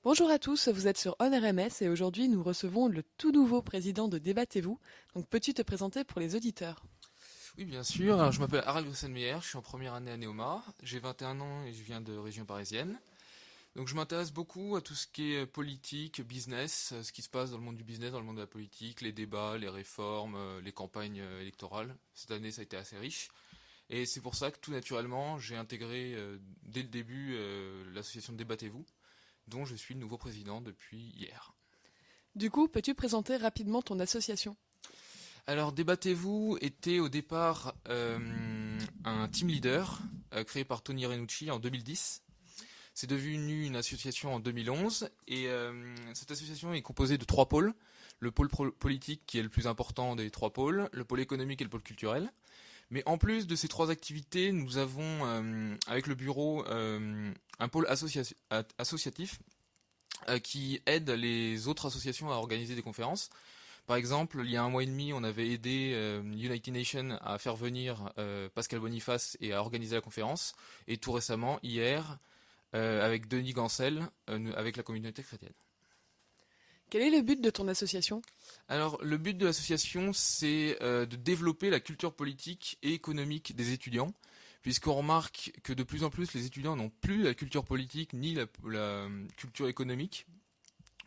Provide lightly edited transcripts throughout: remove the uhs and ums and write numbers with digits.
Bonjour à tous, vous êtes sur OnRMS et aujourd'hui nous recevons le tout nouveau président de Débattez-vous. Donc peux-tu te présenter pour les auditeurs? Oui, bien sûr. Alors, je m'appelle Harald Grusselmeyer, je suis en première année à Neoma, j'ai 21 ans et je viens de région parisienne. Donc je m'intéresse beaucoup à tout ce qui est politique, business, ce qui se passe dans le monde du business, dans le monde de la politique, les débats, les réformes, les campagnes électorales. Cette année, ça a été assez riche. Et c'est pour ça que tout naturellement, j'ai intégré dès le début l'association Débattez-vous, dont je suis le nouveau président depuis hier. Du coup, peux-tu présenter rapidement ton association? Alors, Débattez-vous était au départ un team leader créé par Tony Renucci en 2010. C'est devenu une association en 2011 et cette association est composée de trois pôles. Le pôle politique qui est le plus important des trois pôles, le pôle économique et le pôle culturel. Mais en plus de ces trois activités, nous avons avec le bureau un pôle associatif qui aide les autres associations à organiser des conférences. Par exemple, il y a un mois et demi, on avait aidé United Nations à faire venir Pascal Boniface et à organiser la conférence. Et tout récemment, hier, avec Denis Gancel, avec la communauté chrétienne. Quel est le but de ton association? Alors, le but de l'association, c'est de développer la culture politique et économique des étudiants, puisqu'on remarque que de plus en plus, les étudiants n'ont plus la culture politique ni la culture économique,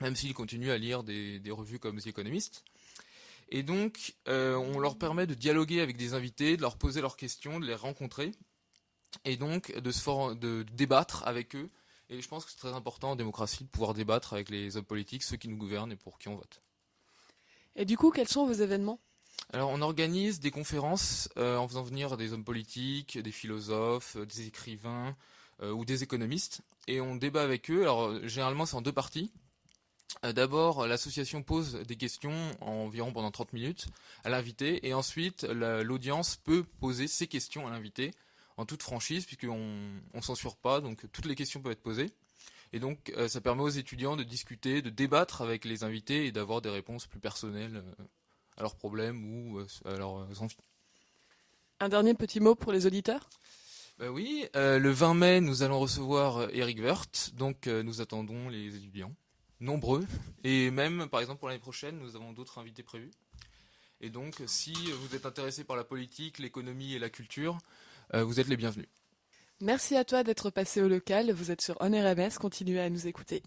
même s'ils continuent à lire des revues comme The Economist. Et donc, on leur permet de dialoguer avec des invités, de leur poser leurs questions, de les rencontrer, et donc de débattre avec eux. Et je pense que c'est très important en démocratie de pouvoir débattre avec les hommes politiques, ceux qui nous gouvernent et pour qui on vote. Et du coup, quels sont vos événements? Alors, on organise des conférences en faisant venir des hommes politiques, des philosophes, des écrivains ou des économistes, et on débat avec eux. Alors, généralement, c'est en deux parties. D'abord, l'association pose des questions environ pendant 30 minutes à l'invité, et ensuite, l'audience peut poser ses questions à l'invité en toute franchise, puisqu'on ne censure pas, donc toutes les questions peuvent être posées. Et donc, ça permet aux étudiants de discuter, de débattre avec les invités et d'avoir des réponses plus personnelles à leurs problèmes ou à leurs envies. Un dernier petit mot pour les auditeurs? Bah oui, le 20 mai, nous allons recevoir Eric Woerth, donc nous attendons les étudiants, nombreux, et même, par exemple, pour l'année prochaine, nous avons d'autres invités prévus. Et donc, si vous êtes intéressé par la politique, l'économie et la culture, vous êtes les bienvenus. Merci à toi d'être passé au local, vous êtes sur OnRMS, continuez à nous écouter.